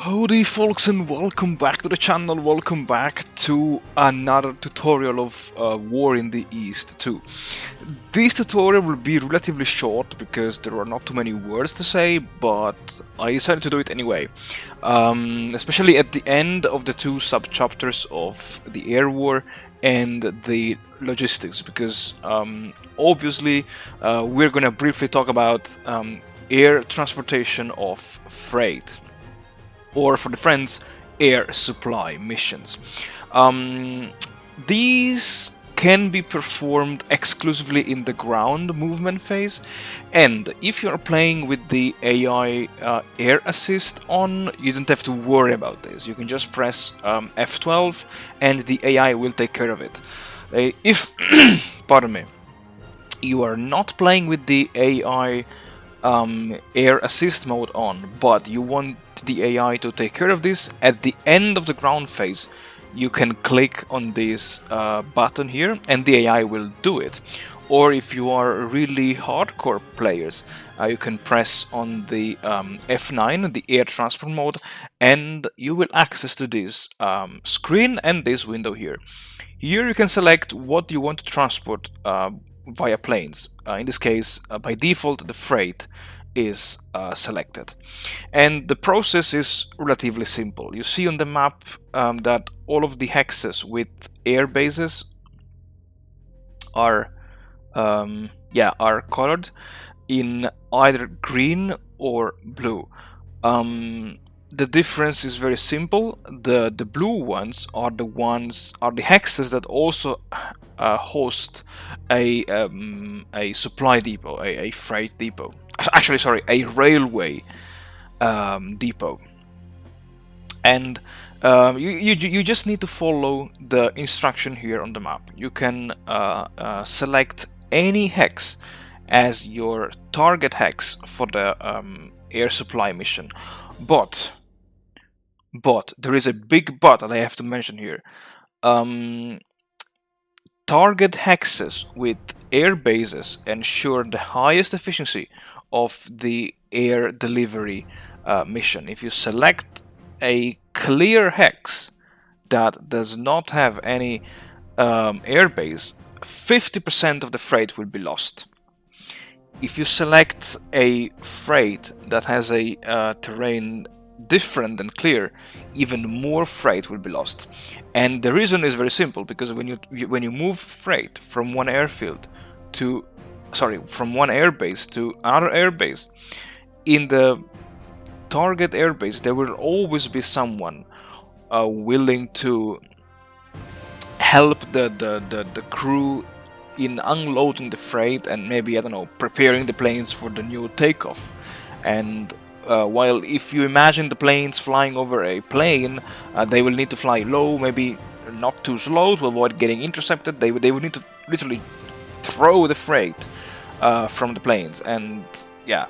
Howdy folks, and welcome back to the channel, welcome back to another tutorial of War in the East 2. This tutorial will be relatively short because there are not too many words to say, but I decided to do it anyway. Especially at the end of the two sub-chapters of the air war and the logistics, because obviously we're gonna briefly talk about air transportation of freight, or for the friends, air supply missions. These can be performed exclusively in the ground movement phase, and if you're playing with the AI air assist on, you don't have to worry about this. You can just press F12 and the AI will take care of it. If pardon me, you are not playing with the AI air assist mode on, but you want the AI to take care of this, at the end of the ground phase you can click on this button here and the AI will do it. Or if you are really hardcore players, you can press on the F9, the air transport mode, and you will access to this screen and this window here. Here you can select what you want to transport via planes. In this case, by default, the freight is selected. And the process is relatively simple. You see on the map that all of the hexes with air bases are colored in either green or blue. The difference is very simple. The blue ones are the hexes that also host a supply depot, a freight depot. Actually, sorry, a railway depot. And you just need to follow the instruction here on the map. You can select any hex as your target hex for the air supply mission, but there is a big but that I have to mention here. Target hexes with air bases ensure the highest efficiency of the air delivery mission. If you select a clear hex that does not have any air base, 50% of the freight will be lost. If you select a freight that has a terrain different than clear, even more freight will be lost. And the reason is very simple, because when you move freight from one airfield to from one airbase to another airbase, in the target airbase there will always be someone willing to help the crew in unloading the freight and maybe, I don't know, preparing the planes for the new takeoff. And while if you imagine the planes flying over a plane, they will need to fly low, maybe not too slow to avoid getting intercepted. They would need to literally throw the freight from the planes, and yeah,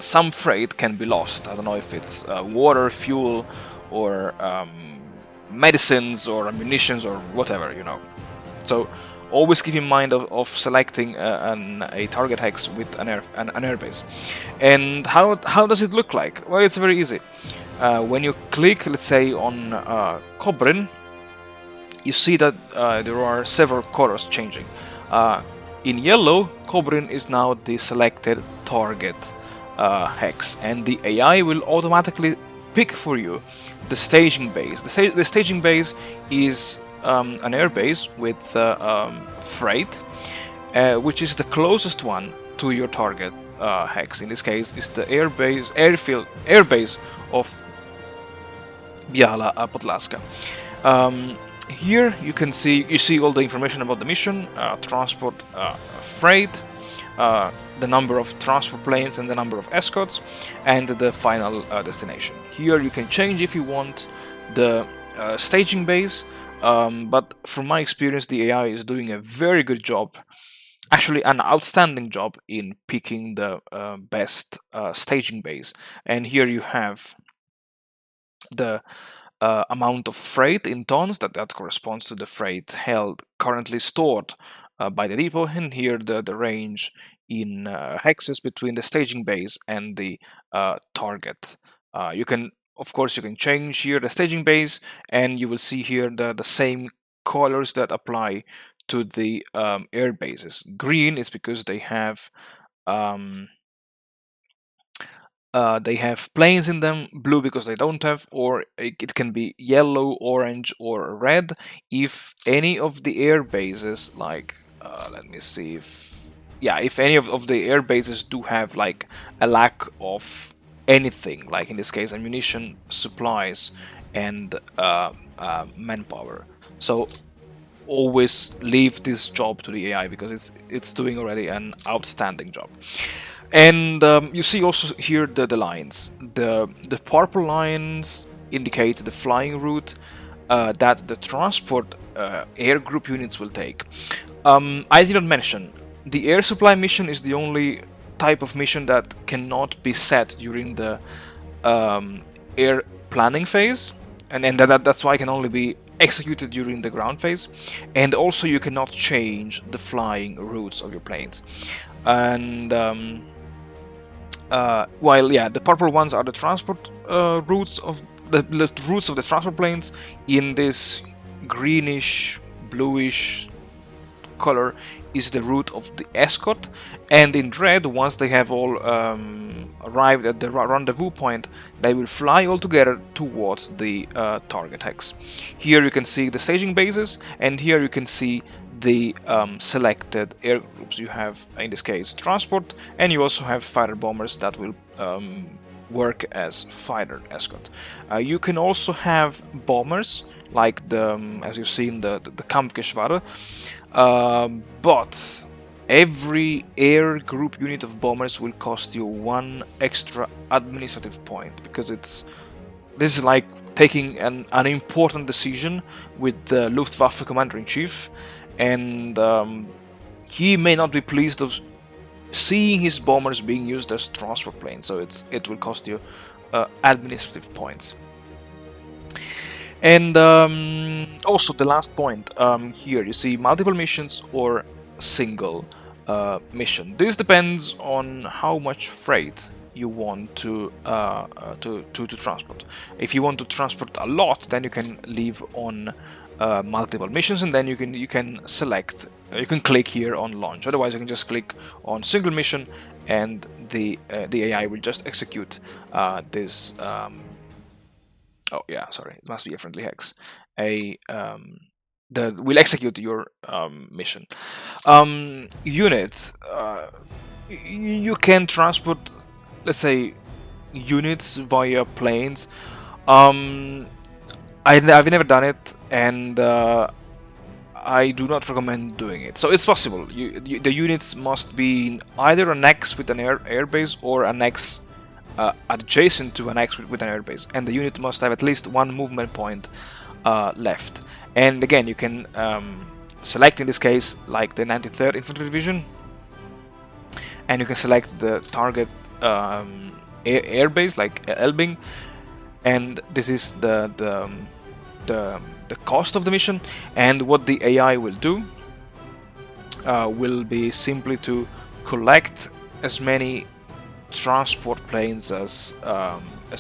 some freight can be lost. I don't know if it's water, fuel, or medicines or ammunitions or whatever, you know. So always keep in mind of selecting a target hex with an airbase. And how does it look like? Well, it's very easy. When you click, let's say, on Kobrin, you see that there are several colors changing. In yellow, Kobrin is now the selected target hex, and the AI will automatically pick for you the staging base. The staging base is an airbase with freight, which is the closest one to your target hex. In this case, is the airbase of Biala Podlaska. Here you can see all the information about the mission, transport freight, the number of transport planes and the number of escorts, and the final destination. Here you can change if you want the staging base, but from my experience the AI is doing a very good job, actually an outstanding job, in picking the best staging base. And here you have the amount of freight in tons that corresponds to the freight held currently stored by the depot, and here the range in hexes between the staging base and the target. You can of course, you can change here the staging base, and you will see here the same colors that apply to the air bases. Green is because um, they have planes in them. Blue because they don't have, or it can be yellow, orange, or red. If any of the air bases, like let me see if yeah, if any of the air bases do have like a lack of anything, like in this case ammunition, supplies, and manpower. So always leave this job to the AI because it's doing already an outstanding job. And you see also here the lines. The purple lines indicate the flying route that the transport air group units will take. I did not mention the air supply mission is the only type of mission that cannot be set during the air planning phase, and that's why it can only be executed during the ground phase. And also you cannot change the flying routes of your planes. And while yeah, the purple ones are the transport routes of the routes of the transport planes. In this greenish, bluish color is the route of the escort, and in red, once they have all arrived at the rendezvous point, they will fly all together towards the target hex. Here you can see the staging bases, and here you can see the selected air groups. You have, in this case, transport, and you also have fighter bombers that will work as fighter escort. You can also have bombers like as you've seen the Kampfgeschwader, but every air group unit of bombers will cost you 1 extra administrative point, because this is like taking an important decision with the Luftwaffe commander-in-chief, and he may not be pleased of seeing his bombers being used as transport planes, so it will cost you administrative points. And also the last point, here you see multiple missions or single mission. This depends on how much freight you want to transport. If you want to transport a lot, then you can leave on multiple missions, and then you can select. You can click here on launch. Otherwise, you can just click on single mission, and the AI will just execute this. Oh yeah, sorry, it must be a friendly hex. Will execute your mission. Unit. You can transport, let's say, units via planes. I've never done it, and I do not recommend doing it. So it's possible. The units must be either an X with an airbase or an X adjacent to an X with an airbase, and the unit must have at least 1 movement point left. And again, you can select, in this case, like the 93rd Infantry Division, and you can select the target airbase, like Elbing, and this is the cost of the mission. And what the AI will do will be simply to collect as many transport planes as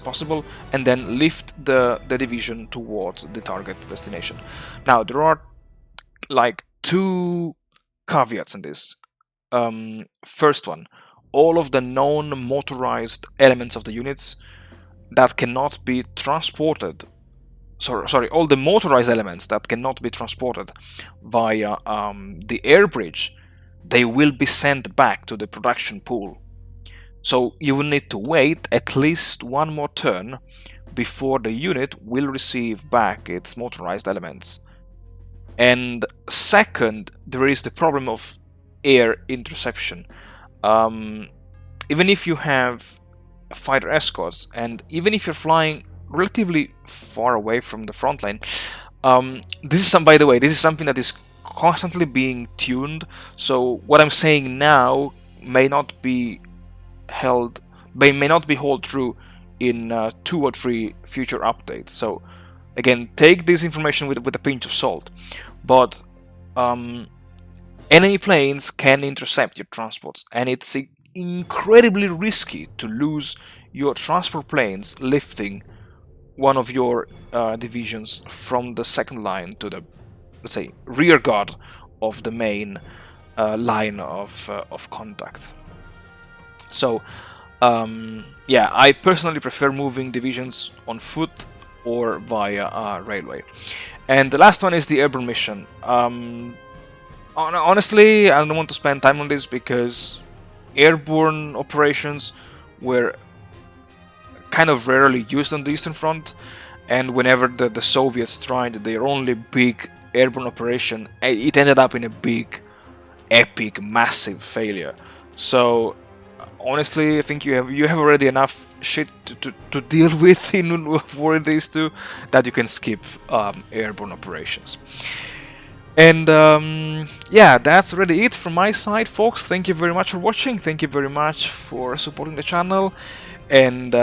possible, and then lift the division towards the target destination. Now there are like 2 caveats in this. First one, all of the non-motorized elements of the units that cannot be transported, sorry, all the motorized elements that cannot be transported via the air bridge, they will be sent back to the production pool. So you will need to wait at least 1 more turn before the unit will receive back its motorized elements. And second, there is the problem of air interception. Even if you have fighter escorts, and even if you're flying relatively far away from the front line, by the way, this is something that is constantly being tuned. So what I'm saying now may not be hold true in 2 or 3 future updates. So again, take this information with a pinch of salt. But enemy planes can intercept your transports, and it's incredibly risky to lose your transport planes lifting one of your divisions from the second line to the, let's say, rear guard of the main line of contact. So yeah, I personally prefer moving divisions on foot or via railway. And the last one is the airborne mission. Honestly, I don't want to spend time on this because airborne operations were kind of rarely used on the Eastern Front, and whenever the Soviets tried their only big airborne operation, it ended up in a big, epic, massive failure. So honestly, I think you have already enough shit to deal with in War in these two that you can skip airborne operations. And yeah, that's already it from my side, folks. Thank you very much for watching. Thank you very much for supporting the channel. And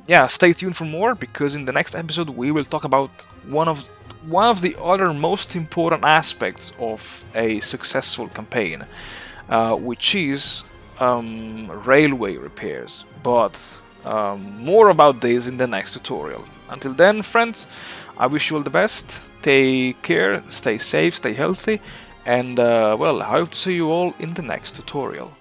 yeah, stay tuned for more, because in the next episode we will talk about one of the other most important aspects of a successful campaign, which is railway repairs. But more about this in the next tutorial. Until then, friends, I wish you all the best. Take care, stay safe, stay healthy, and well, I hope to see you all in the next tutorial.